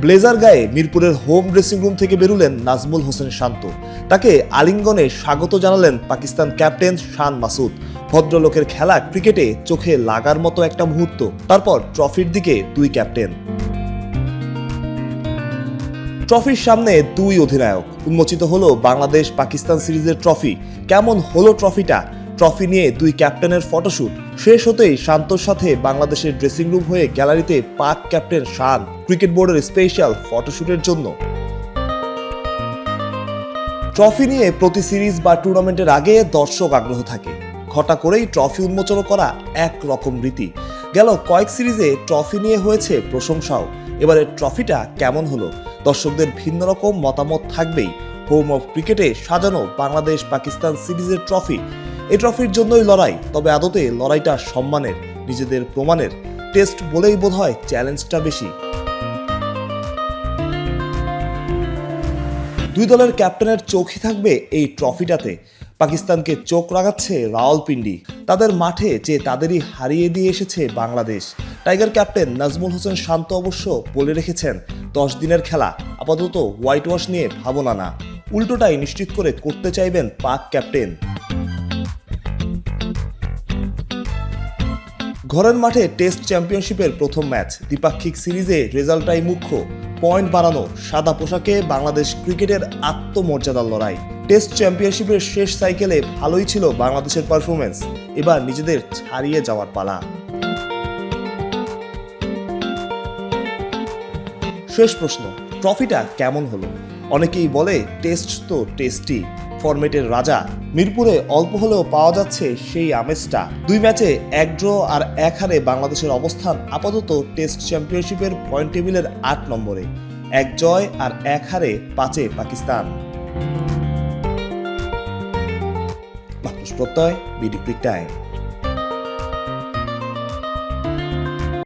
Blazer গায়ে মিরপুরের home dressing room থেকে বেরুলেন নাজমুল হোসেন শান্ত। তাকে আলিঙ্গনে স্বাগত জানালেন পাকিস্তান ক্যাপ্টেন শান মাসুদ। ভদ্রলোকের খেলা ক্রিকেটে চোখে লাগার মতো একটা মুহূর্ত। তারপর ট্রফির দিকে দুই ক্যাপ্টেন। ট্রফির সামনে দুই অধিনায়ক। উন্মোচিত হলো বাংলাদেশ পাকিস্তান সিরিজের ট্রফি। কেমন হলো ট্রফিটা? ট্রফি নিয়ে দুই ক্যাপ্টেনের ফটোশুট শেষ হতেই শান্তর সাথে বাংলাদেশের ড্রেসিং রুম হয়ে গ্যালারিতে পাক ক্যাপ্টেন শান ক্রিকেট বোর্ডের স্পেশাল ফটোশুটের জন্য। ট্রফি নিয়ে প্রতি সিরিজ বা টুর্নামেন্টের আগে দর্শক আগ্রহ থাকে। ঘটা করেই ট্রফি উন্মোচন করা এক রকম রীতি। গেল কয়েক সিরিজে ট্রফি নিয়ে হয়েছে প্রশংসাও। এবারে ট্রফিটা কেমন হলো? দর্শকদের ভিন্ন রকম মতামত থাকবেই। হোম অফ ক্রিকেটে সাজানো বাংলাদেশ পাকিস্তান সিরিজের ট্রফি, এই ট্রফির জন্যই লড়াই। তবে আদতে লড়াইটা সম্মানের, নিজেদের প্রমাণের। টেস্ট বলেই বোধহয় চ্যালেঞ্জটা বেশি। দুই দলের ক্যাপ্টেনের চোখই থাকবে এই ট্রফিটাতে। পাকিস্তানকে চোখ রাগাচ্ছে রাওয়ালপিন্ডি। তাদের মাঠে যে তাদেরই হারিয়ে দিয়ে এসেছে বাংলাদেশ। টাইগার ক্যাপ্টেন নাজমুল হোসেন শান্ত অবশ্য বলে রেখেছেন, 10 দিনের খেলা, আপাতত হোয়াইট ওয়াশ নিয়ে ভাবনা না। উল্টোটাই নিশ্চিত করে করতে চাইবেন পাক ক্যাপ্টেন। ঘরের মাঠে টেস্ট চ্যাম্পিয়নশিপের প্রথম ম্যাচ। দ্বিপাক্ষিক সিরিজে রেজাল্টটাই মুখ্য। পয়েন্ট বাড়ানো, সাদা পোশাকে বাংলাদেশ ক্রিকেটের আত্মমর্যাদার লড়াই। টেস্ট চ্যাম্পিয়নশিপের শেষ সাইকেলে ভালোই ছিল বাংলাদেশের পারফরমেন্স। এবার নিজেদের ছাড়িয়ে যাওয়ার পালা। শেষ প্রশ্ন, ট্রফিটা কেমন হলো? অনেকেই বলে টেস্ট তো টেস্টই, ফরম্যাটের রাজা। মিরপুরে অল্প হলেও পাওয়া যাচ্ছে সেই আমেজটা। দুই ম্যাচে 1 ড্র আর 1 হারে বাংলাদেশের অবস্থান আপাতত টেস্ট চ্যাম্পিয়নশিপের পয়েন্ট টেবিলের 8 নম্বরে। 1 জয় আর 1 হারে 5-এ পাকিস্তান। মাহফুজ প্রত্যয়, বিডি ক্রিক টাইম।